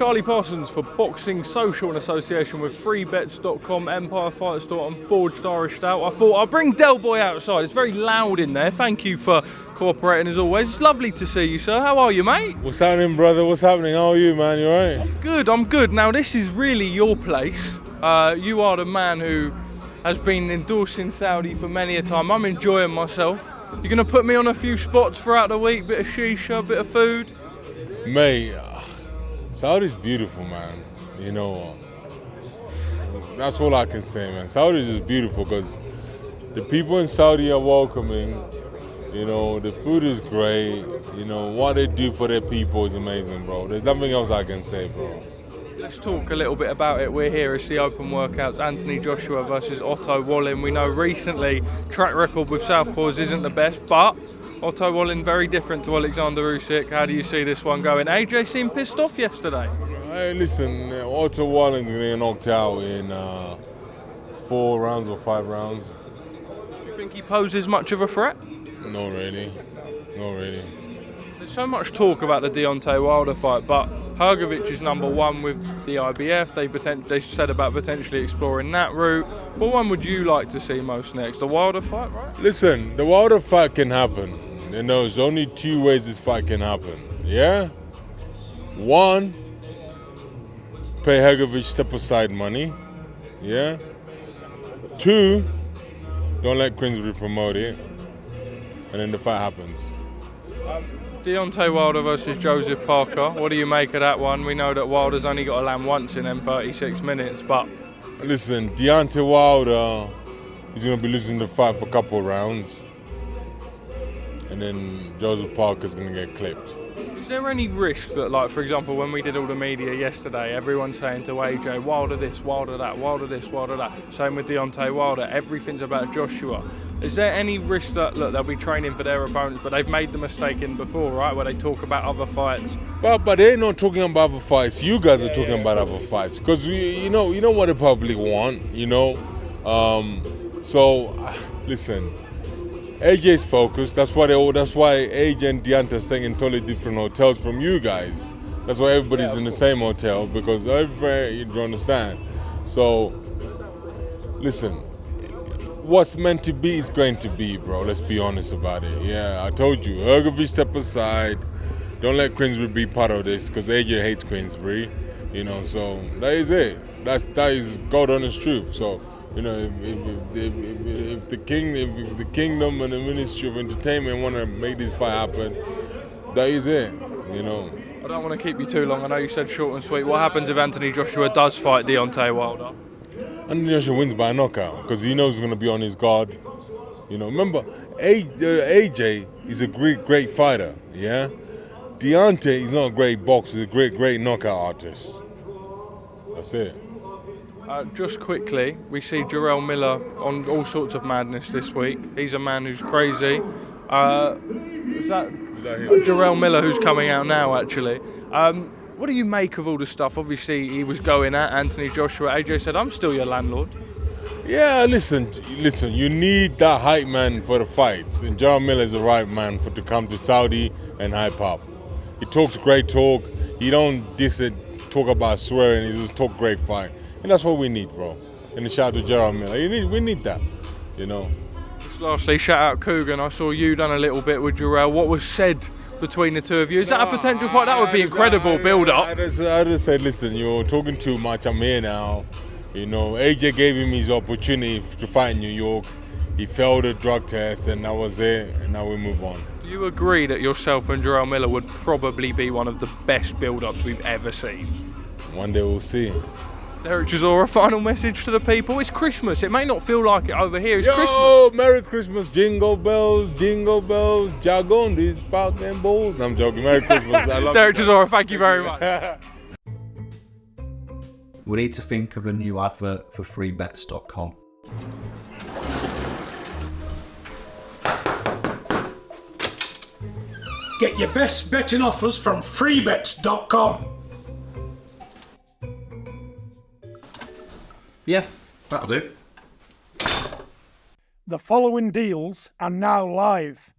Charlie Parsons for Boxing Social in association with freebets.com, Empire Fight Store and Forged Irish Stout. I thought I'll bring Del Boy outside. It's very loud in there. Thank you for cooperating as always. It's lovely to see you, sir. How are you, mate? What's happening, brother? What's happening? How are you, man? You alright? I'm good. Now, this is really your place. You are the man who has been endorsing Saudi for many a time. I'm enjoying myself. You're going to put me on a few spots throughout the week, bit of shisha, bit of food? Mate, Saudi's beautiful, man. You know, that's all I can say, man. Saudi's just beautiful because the people in Saudi are welcoming. You know, the food is great. You know, what they do for their people is amazing, bro. There's nothing else I can say, bro. Let's talk a little bit about it. We're here. It's the open workouts. Anthony Joshua versus Otto Wallin. We know recently track record with southpaws isn't the best, but Otto Wallin very different to Alexander Usyk. How do you see this one going? AJ seemed pissed off yesterday. Hey, listen, Otto Wallin's going to get knocked out in 4 rounds or 5 rounds. Do you think he poses much of a threat? Not really. There's so much talk about the Deontay Wilder fight, but Hrgovic is number one with the IBF. They said about potentially exploring that route. What one would you like to see most next? The Wilder fight, right? Listen, the Wilder fight can happen. You know, there's only 2 ways this fight can happen. Yeah? 1, pay Hrgovic step aside money. Yeah? 2, don't let Queensbury promote it. And then the fight happens. Deontay Wilder versus Joseph Parker. What do you make of that one? We know that Wilder's only got to land once in them 36 minutes, but... Listen, Deontay Wilder is going to be losing the fight for a couple of rounds. And then Joseph Parker's going to get clipped. Is there any risk that, like, for example, when we did all the media yesterday, everyone's saying to AJ, Wilder this, Wilder that, Wilder this, Wilder that. Same with Deontay Wilder. Everything's about Joshua. Is there any risk that, look, they'll be training for their opponents, but they've made the mistake in before, right, where they talk about other fights? But they're not talking about other fights. You guys are talking about other fights. Because, you know what the public want, you know? Listen, AJ's focused. That's why AJ and Deontay are staying in totally different hotels from you guys. That's why everybody's in the same hotel, because you don't understand. So, listen. What's meant to be is going to be, bro. Let's be honest about it. Yeah, I told you. Hrgovic, step aside. Don't let Queensbury be part of this, because AJ hates Queensbury. You know, so that is it. That is God honest truth. So, you know, if the kingdom and the Ministry of Entertainment want to make this fight happen, that is it. You know. I don't want to keep you too long. I know you said short and sweet. What happens if Anthony Joshua does fight Deontay Wilder? Anthony Joshua wins by a knockout because he knows he's going to be on his guard. You know, remember, AJ is a great fighter, yeah? Deontay is not a great boxer, he's a great knockout artist. That's it. Just quickly, we see Jarrell Miller on all sorts of madness this week. He's a man who's crazy. Is that him? Jarrell Miller, who's coming out now, actually. What do you make of all the stuff? Obviously, he was going at Anthony Joshua. AJ said, I'm still your landlord. Yeah, listen, you need that hype man for the fights. And Jarrell Miller is the right man to come to Saudi and hype up. He talks great talk. He don't talk about swearing. He just talk great fight. And that's what we need, bro. And a shout out to Jarrell Miller. We need that, you know. Just lastly, shout out Coogan. I saw you done a little bit with Jarrell. What was said between the two of you? Is that a potential fight? That would be incredible build-up. I just said, listen, you're talking too much. I'm here now. You know, AJ gave him his opportunity to fight in New York. He failed the drug test, and that was it. And now we move on. Do you agree that yourself and Jarrell Miller would probably be one of the best build-ups we've ever seen? One day we'll see. Derek Chisora, final message to the people. It's Christmas. It may not feel like it over here. It's Christmas. Oh, Merry Christmas. Jingle bells, jog on these fucking bulls. I'm joking. Merry Christmas. I love Derek Chisora, thank you very much. We need to think of a new advert for freebets.com. Get your best betting offers from freebets.com. Yeah, that'll do. The following deals are now live.